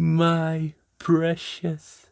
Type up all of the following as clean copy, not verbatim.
My precious.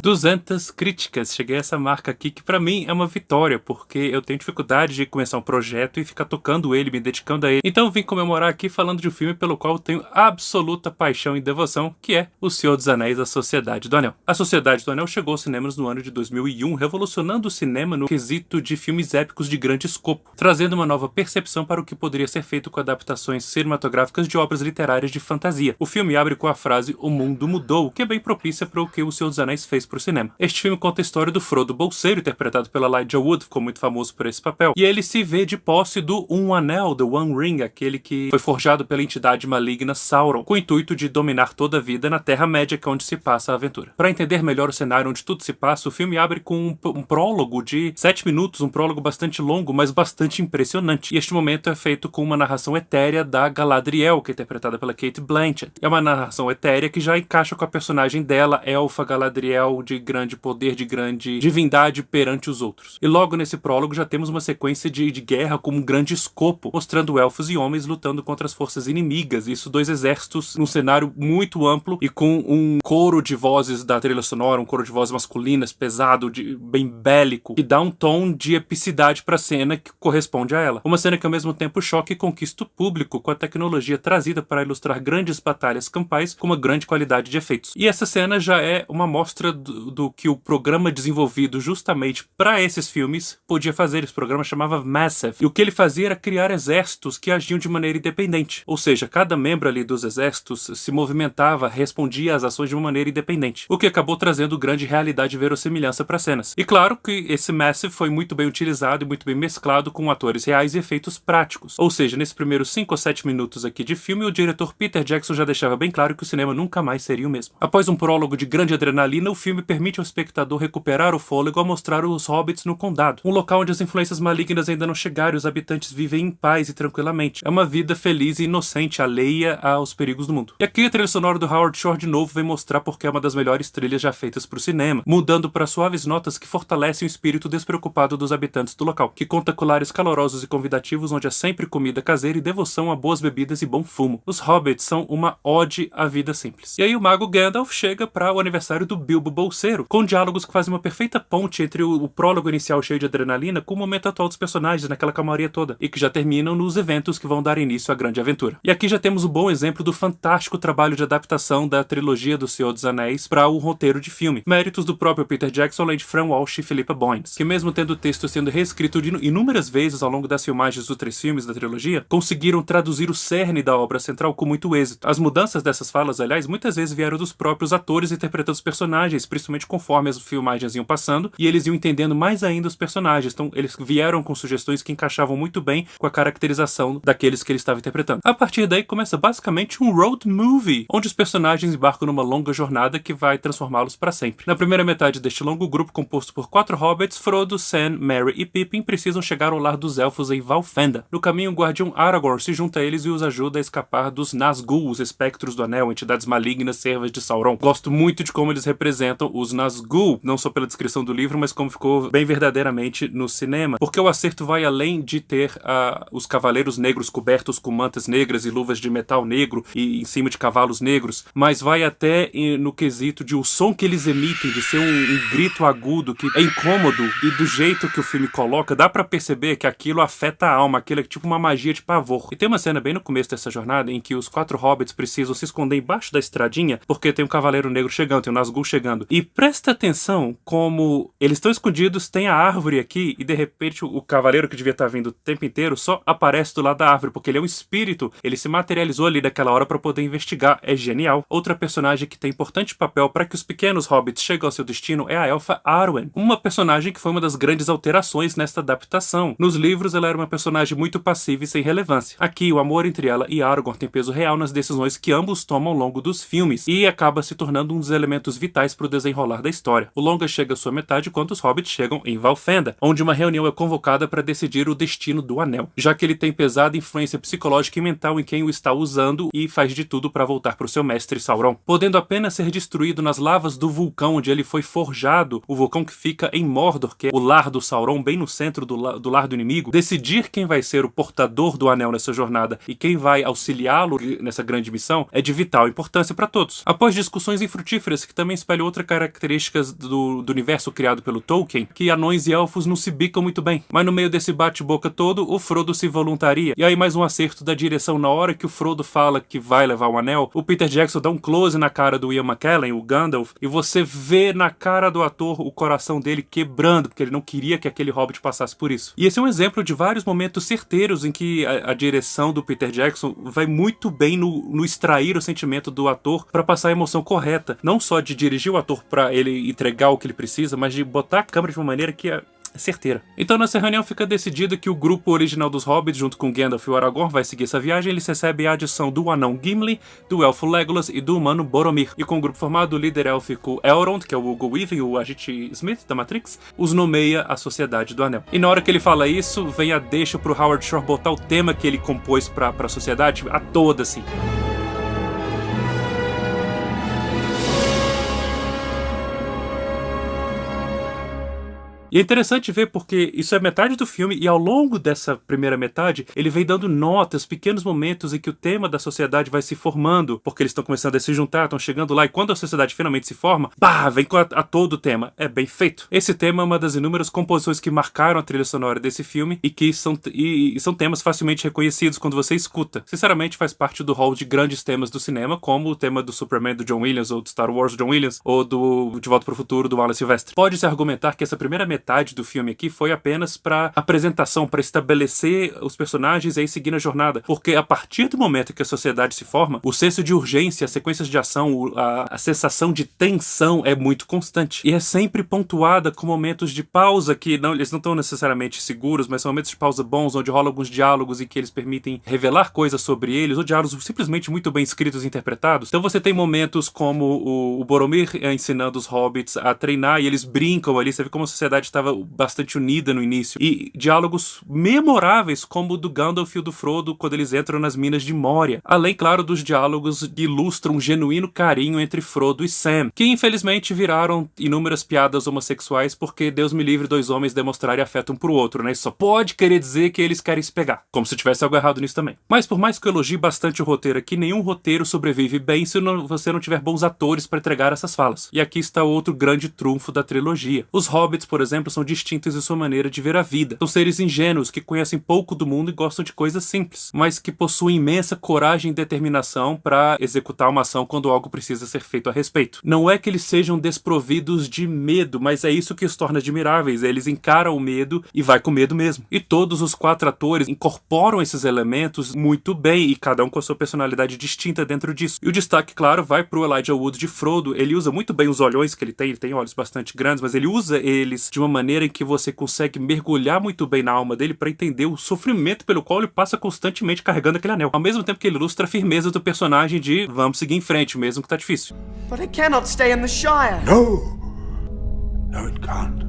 Duzentas críticas, cheguei a essa marca aqui que pra mim é uma vitória, porque eu tenho dificuldade de começar um projeto e ficar tocando ele, me dedicando a ele. Então eu vim comemorar aqui falando de um filme pelo qual eu tenho absoluta paixão e devoção, que é O Senhor dos Anéis, A Sociedade do Anel. A Sociedade do Anel chegou aos cinemas no ano de 2001, revolucionando o cinema no quesito de filmes épicos de grande escopo, trazendo uma nova percepção para o que poderia ser feito com adaptações cinematográficas de obras literárias de fantasia. O filme abre com a frase "O mundo mudou", que é bem propícia para o que O Senhor dos Anéis fez pro cinema. Este filme conta a história do Frodo Bolseiro, interpretado pela Elijah Wood, ficou muito famoso por esse papel, e ele se vê de posse do Um Anel, The One Ring, aquele que foi forjado pela entidade maligna Sauron, com o intuito de dominar toda a vida na Terra-média, que é onde se passa a aventura. Para entender melhor o cenário onde tudo se passa, o filme abre com um prólogo de 7 minutos, um prólogo bastante longo, mas bastante impressionante, e este momento é feito com uma narração etérea da Galadriel, que é interpretada pela Cate Blanchett. É uma narração etérea que já encaixa com a personagem dela, Elfa Galadriel, de grande poder, de grande divindade perante os outros. E logo nesse prólogo já temos uma sequência de guerra com um grande escopo, mostrando elfos e homens lutando contra as forças inimigas. Isso, dois exércitos num cenário muito amplo e com um coro de vozes da trilha sonora, um coro de vozes masculinas, pesado, bem bélico, que dá um tom de epicidade para a cena que corresponde a ela. Uma cena que ao mesmo tempo choca e conquista o público com a tecnologia trazida para ilustrar grandes batalhas campais com uma grande qualidade de efeitos. E essa cena já é uma mostra do que o programa desenvolvido justamente para esses filmes podia fazer. Esse programa chamava Massive. E o que ele fazia era criar exércitos que agiam de maneira independente. Ou seja, cada membro ali dos exércitos se movimentava, respondia às ações de uma maneira independente. O que acabou trazendo grande realidade e verossimilhança para cenas. E claro que esse Massive foi muito bem utilizado e muito bem mesclado com atores reais e efeitos práticos. Ou seja, nesses primeiros 5 ou 7 minutos aqui de filme, o diretor Peter Jackson já deixava bem claro que o cinema nunca mais seria o mesmo. Após um prólogo de grande adrenalina, o filme permite ao espectador recuperar o fôlego ao mostrar os hobbits no condado, um local onde as influências malignas ainda não chegaram e os habitantes vivem em paz e tranquilamente. É uma vida feliz e inocente, alheia aos perigos do mundo. E aqui a trilha sonora do Howard Shore de novo vem mostrar porque é uma das melhores trilhas já feitas para o cinema, mudando para suaves notas que fortalecem o espírito despreocupado dos habitantes do local, que conta com lares calorosos e convidativos onde há sempre comida caseira e devoção a boas bebidas e bom fumo. Os hobbits são uma ode à vida simples. E aí o mago Gandalf chega para o aniversário do Bilbo Bolseiro, com diálogos que fazem uma perfeita ponte entre o prólogo inicial cheio de adrenalina com o momento atual dos personagens, naquela calmaria toda, e que já terminam nos eventos que vão dar início à grande aventura. E aqui já temos o bom exemplo do fantástico trabalho de adaptação da trilogia do Senhor dos Anéis para o roteiro de filme. Méritos do próprio Peter Jackson, além de Fran Walsh e Philippa Boyens, que mesmo tendo o texto sendo reescrito inúmeras vezes ao longo das filmagens dos 3 filmes da trilogia, conseguiram traduzir o cerne da obra central com muito êxito. As mudanças dessas falas, aliás, muitas vezes vieram dos próprios atores interpretando os personagens, principalmente conforme as filmagens iam passando, e eles iam entendendo mais ainda os personagens. Então eles vieram com sugestões que encaixavam muito bem com a caracterização daqueles que ele estava interpretando. A partir daí começa basicamente um road movie, onde os personagens embarcam numa longa jornada que vai transformá-los para sempre. Na primeira metade deste longo grupo, composto por 4 hobbits, Frodo, Sam, Merry e Pippin precisam chegar ao lar dos elfos em Valfenda. No caminho, o guardião Aragorn se junta a eles e os ajuda a escapar dos Nazgûl, os espectros do anel, entidades malignas, servas de Sauron. Gosto muito de como eles representam os Nazgûl, não só pela descrição do livro, mas como ficou bem verdadeiramente no cinema, porque o acerto vai além de ter os cavaleiros negros cobertos com mantas negras e luvas de metal negro e em cima de cavalos negros, mas vai até no quesito de o som que eles emitem, de ser um grito agudo que é incômodo, e do jeito que o filme coloca, dá pra perceber que aquilo afeta a alma, aquilo é tipo uma magia de pavor. E tem uma cena bem no começo dessa jornada em que os 4 hobbits precisam se esconder embaixo da estradinha porque tem um cavaleiro negro chegando, tem um Nazgûl chegando. E presta atenção como eles estão escondidos, tem a árvore aqui e de repente o cavaleiro que devia estar vindo o tempo inteiro só aparece do lado da árvore, porque ele é um espírito, ele se materializou ali daquela hora para poder investigar. É genial. Outra personagem que tem importante papel para que os pequenos hobbits cheguem ao seu destino é a elfa Arwen, uma personagem que foi uma das grandes alterações nesta adaptação. Nos livros ela era uma personagem muito passiva e sem relevância. Aqui o amor entre ela e Aragorn tem peso real nas decisões que ambos tomam ao longo dos filmes e acaba se tornando um dos elementos vitais para o desenho desenrolar da história. O longa chega à sua metade quando os hobbits chegam em Valfenda, onde uma reunião é convocada para decidir o destino do anel, já que ele tem pesada influência psicológica e mental em quem o está usando e faz de tudo para voltar para o seu mestre Sauron. Podendo apenas ser destruído nas lavas do vulcão onde ele foi forjado, o vulcão que fica em Mordor, que é o lar do Sauron, bem no centro do lar do inimigo, decidir quem vai ser o portador do anel nessa jornada e quem vai auxiliá-lo nessa grande missão é de vital importância para todos. Após discussões infrutíferas, que também espelham outras características do universo criado pelo Tolkien, que anões e elfos não se bicam muito bem. Mas no meio desse bate-boca todo, o Frodo se voluntaria. E aí mais um acerto da direção: na hora que o Frodo fala que vai levar o anel, o Peter Jackson dá um close na cara do Ian McKellen, o Gandalf, e você vê na cara do ator o coração dele quebrando, porque ele não queria que aquele hobbit passasse por isso. E esse é um exemplo de vários momentos certeiros em que a direção do Peter Jackson vai muito bem no extrair o sentimento do ator para passar a emoção correta. Não só de dirigir o ator para ele entregar o que ele precisa, mas de botar a câmera de uma maneira que é certeira. Então nessa reunião fica decidido que o grupo original dos Hobbits, junto com Gandalf e o Aragorn, vai seguir essa viagem. Eles recebem a adição do anão Gimli, do elfo Legolas e do humano Boromir. E com o grupo formado, o líder élfico Elrond, que é o Hugo Weaving, o agente Smith da Matrix, os nomeia a Sociedade do Anel. E na hora que ele fala isso, vem a deixa pro Howard Shore botar o tema que ele compôs pra sociedade a toda, assim. E é interessante ver porque isso é metade do filme e ao longo dessa primeira metade ele vem dando notas, pequenos momentos em que o tema da sociedade vai se formando, porque eles estão começando a se juntar, estão chegando lá, e quando a sociedade finalmente se forma, pá, vem com a todo o tema. É bem feito. Esse tema é uma das inúmeras composições que marcaram a trilha sonora desse filme e que são temas facilmente reconhecidos quando você escuta. Sinceramente, faz parte do hall de grandes temas do cinema, como o tema do Superman do John Williams, ou do Star Wars do John Williams, ou do De Volta para o Futuro do Alan Silvestre. Pode-se argumentar que essa primeira metade do filme aqui foi apenas para apresentação, para estabelecer os personagens e aí seguir na jornada, porque a partir do momento que a sociedade se forma, o senso de urgência, as sequências de ação, a sensação de tensão é muito constante e é sempre pontuada com momentos de pausa que eles não estão necessariamente seguros, mas são momentos de pausa bons, onde rolam alguns diálogos e que eles permitem revelar coisas sobre eles, ou diálogos simplesmente muito bem escritos e interpretados. Então você tem momentos como o Boromir ensinando os hobbits a treinar e eles brincam ali, você vê como a sociedade estava bastante unida no início, e diálogos memoráveis como o do Gandalf e o do Frodo quando eles entram nas minas de Moria, além, claro, dos diálogos que ilustram um genuíno carinho entre Frodo e Sam, que infelizmente viraram inúmeras piadas homossexuais, porque Deus me livre dois homens demonstrarem afeto um pro outro, né? Isso só pode querer dizer que eles querem se pegar, como se tivesse algo errado nisso também. Mas por mais que eu elogie bastante o roteiro aqui, nenhum roteiro sobrevive bem se você não tiver bons atores para entregar essas falas. E aqui está outro grande trunfo da trilogia. Os hobbits, por exemplo, são distintos em sua maneira de ver a vida. São seres ingênuos que conhecem pouco do mundo e gostam de coisas simples, mas que possuem imensa coragem e determinação para executar uma ação quando algo precisa ser feito a respeito. Não é que eles sejam desprovidos de medo, mas é isso que os torna admiráveis. Eles encaram o medo e vai com medo mesmo. E todos os 4 atores incorporam esses elementos muito bem, e cada um com a sua personalidade distinta dentro disso. E o destaque, claro, vai pro Elijah Wood de Frodo. Ele usa muito bem os olhões que ele tem olhos bastante grandes, mas ele usa eles de uma maneira em que você consegue mergulhar muito bem na alma dele para entender o sofrimento pelo qual ele passa constantemente carregando aquele anel. Ao mesmo tempo que ele ilustra a firmeza do personagem de vamos seguir em frente, mesmo que tá difícil. But it cannot stay in the Shire. No! No, it can't.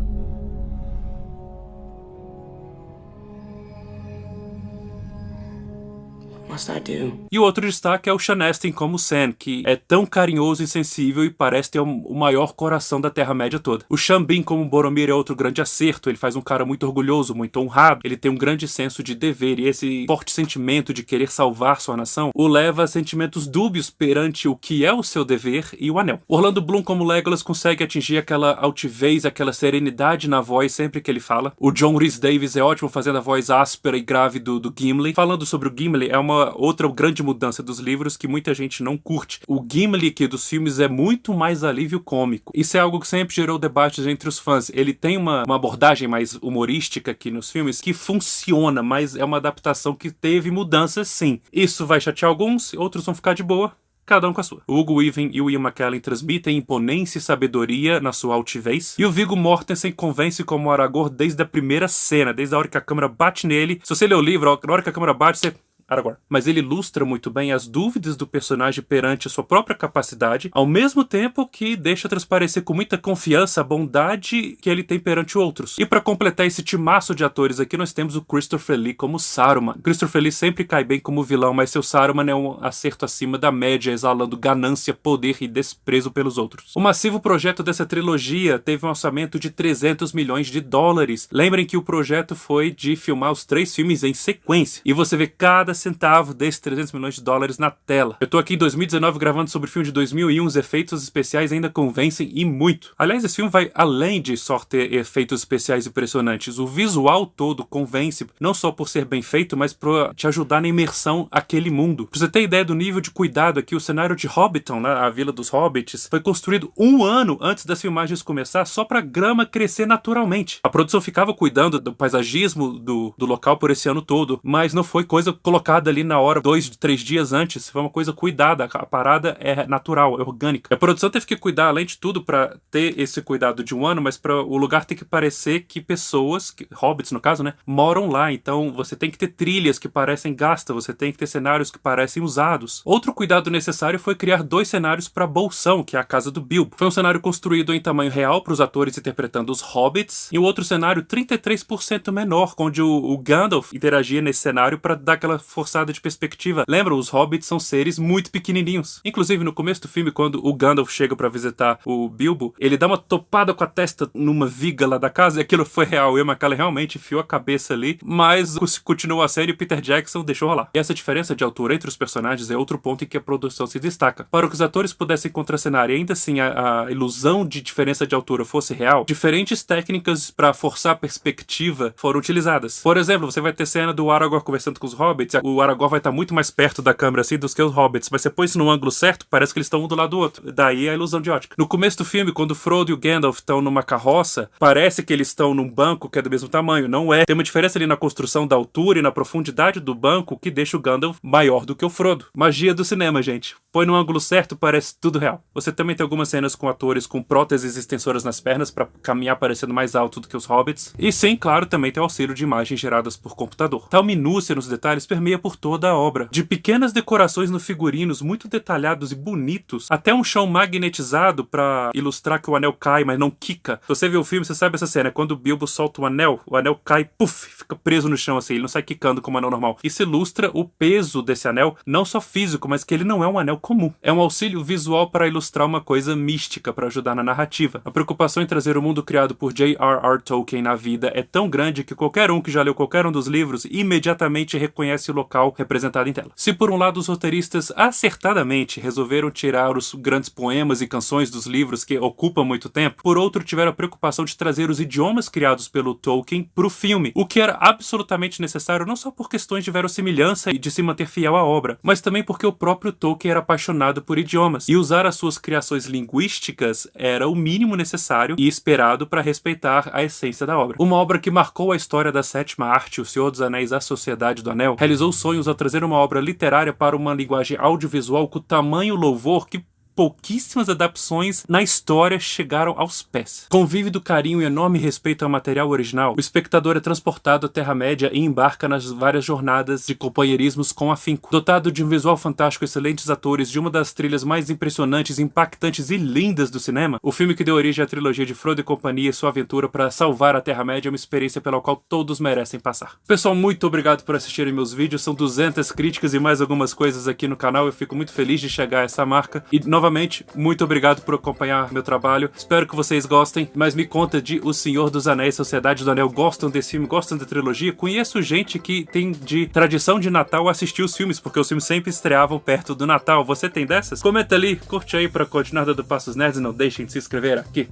E o outro destaque é o Sean Astin como Sam, que é tão carinhoso e sensível e parece ter o maior coração da Terra-média toda. O Sean Bean como Boromir é outro grande acerto. Ele faz um cara muito orgulhoso, muito honrado. Ele tem um grande senso de dever, e esse forte sentimento de querer salvar sua nação o leva a sentimentos dúbios perante o que é o seu dever e o anel. Orlando Bloom como Legolas consegue atingir aquela altivez, aquela serenidade na voz sempre que ele fala. O John Rhys-Davies é ótimo fazendo a voz áspera e grave do Gimli. Falando sobre o Gimli, é uma outra grande mudança dos livros que muita gente não curte. O Gimli aqui dos filmes é muito mais alívio cômico. Isso é algo que sempre gerou debates entre os fãs. Ele tem uma abordagem mais humorística aqui nos filmes que funciona, mas é uma adaptação que teve mudanças sim. Isso vai chatear alguns, outros vão ficar de boa. Cada um com a sua. O Hugo Weaving e o Ian McKellen transmitem imponência e sabedoria na sua altivez. E o Viggo Mortensen convence como Aragorn desde a primeira cena, desde a hora que a câmera bate nele. Se você ler o livro, na hora que a câmera bate, você... Aragorn. Mas ele ilustra muito bem as dúvidas do personagem perante a sua própria capacidade, ao mesmo tempo que deixa transparecer com muita confiança a bondade que ele tem perante outros. E para completar esse timaço de atores aqui, nós temos o Christopher Lee como Saruman. Christopher Lee sempre cai bem como vilão, mas seu Saruman é um acerto acima da média, exalando ganância, poder e desprezo pelos outros. O massivo projeto dessa trilogia teve um orçamento de 300 milhões de dólares. Lembrem que o projeto foi de filmar os 3 filmes em sequência, e você vê cada centavo desses 300 milhões de dólares na tela. Eu tô aqui em 2019 gravando sobre o filme de 2001, os efeitos especiais ainda convencem e muito. Aliás, esse filme vai além de só ter efeitos especiais impressionantes. O visual todo convence, não só por ser bem feito, mas por te ajudar na imersão àquele mundo. Pra você ter ideia do nível de cuidado aqui, o cenário de Hobbiton, né, a Vila dos Hobbits, foi construído 1 ano antes das filmagens começar, só pra grama crescer naturalmente. A produção ficava cuidando do paisagismo do local por esse ano todo, mas não foi coisa colocada ali na hora, 2, 3 dias antes, foi uma coisa cuidada, a parada é natural, é orgânica. A produção teve que cuidar, além de tudo, pra ter esse cuidado de 1 ano, mas para o lugar ter que parecer que pessoas, hobbits no caso, né, moram lá. Então você tem que ter trilhas que parecem gastas, você tem que ter cenários que parecem usados. Outro cuidado necessário foi criar 2 cenários para Bolsão, que é a casa do Bilbo. Foi um cenário construído em tamanho real para os atores interpretando os hobbits, e o outro cenário 33% menor, onde o Gandalf interagia nesse cenário para dar aquela forçada de perspectiva. Lembra, os hobbits são seres muito pequenininhos. Inclusive, no começo do filme, quando o Gandalf chega para visitar o Bilbo, ele dá uma topada com a testa numa viga lá da casa, e aquilo foi real. O Ian McKellen realmente enfiou a cabeça ali, mas continuou a série e o Peter Jackson deixou rolar. E essa diferença de altura entre os personagens é outro ponto em que a produção se destaca. Para que os atores pudessem contracenar e ainda assim a ilusão de diferença de altura fosse real, diferentes técnicas para forçar a perspectiva foram utilizadas. Por exemplo, você vai ter cena do Aragorn conversando com os hobbits, o Aragorn vai estar muito mais perto da câmera assim do que os hobbits, mas você põe isso no ângulo certo, parece que eles estão um do lado do outro. Daí a ilusão de ótica. No começo do filme, quando o Frodo e o Gandalf estão numa carroça, parece que eles estão num banco que é do mesmo tamanho. Não é. Tem uma diferença ali na construção da altura e na profundidade do banco que deixa o Gandalf maior do que o Frodo. Magia do cinema, gente. Põe no ângulo certo, parece tudo real. Você também tem algumas cenas com atores com próteses extensoras nas pernas para caminhar parecendo mais alto do que os hobbits. E sim, claro, também tem o auxílio de imagens geradas por computador. Tal minúcia nos detalhes permeia por toda a obra. De pequenas decorações no figurinos muito detalhados e bonitos, até um chão magnetizado para ilustrar que o anel cai, mas não quica. Se você vê o filme, você sabe essa cena. Quando o Bilbo solta o anel cai, puf, fica preso no chão assim, ele não sai quicando como um anel normal. Isso ilustra o peso desse anel, não só físico, mas que ele não é um anel comum. É um auxílio visual para ilustrar uma coisa mística, para ajudar na narrativa. A preocupação em trazer o mundo criado por J.R.R. Tolkien na vida é tão grande que qualquer um que já leu qualquer um dos livros imediatamente reconhece o local representado em tela. Se por um lado os roteiristas acertadamente resolveram tirar os grandes poemas e canções dos livros que ocupam muito tempo, por outro tiveram a preocupação de trazer os idiomas criados pelo Tolkien para o filme, o que era absolutamente necessário não só por questões de verossimilhança e de se manter fiel à obra, mas também porque o próprio Tolkien era apaixonado por idiomas, e usar as suas criações linguísticas era o mínimo necessário e esperado para respeitar a essência da obra. Uma obra que marcou a história da sétima arte, O Senhor dos Anéis, A Sociedade do Anel, realizou sonhos ao trazer uma obra literária para uma linguagem audiovisual com tamanho louvor que pouquíssimas adaptações na história chegaram aos pés. Com vívido carinho e enorme respeito ao material original, o espectador é transportado à Terra-média e embarca nas várias jornadas de companheirismos com afinco. Dotado de um visual fantástico, excelentes atores, de uma das trilhas mais impressionantes, impactantes e lindas do cinema, o filme que deu origem à trilogia de Frodo e companhia e sua aventura para salvar a Terra-média é uma experiência pela qual todos merecem passar. Pessoal, muito obrigado por assistirem meus vídeos, são 200 críticas e mais algumas coisas aqui no canal, eu fico muito feliz de chegar a essa marca, e novamente, muito obrigado por acompanhar meu trabalho. Espero que vocês gostem, mas me conta de O Senhor dos Anéis, Sociedade do Anel. Gostam desse filme? Gostam da trilogia? Conheço gente que tem de tradição de Natal assistir os filmes, porque os filmes sempre estreavam perto do Natal. Você tem dessas? Comenta ali, curte aí para continuar dando Passos Nerds e não deixem de se inscrever aqui.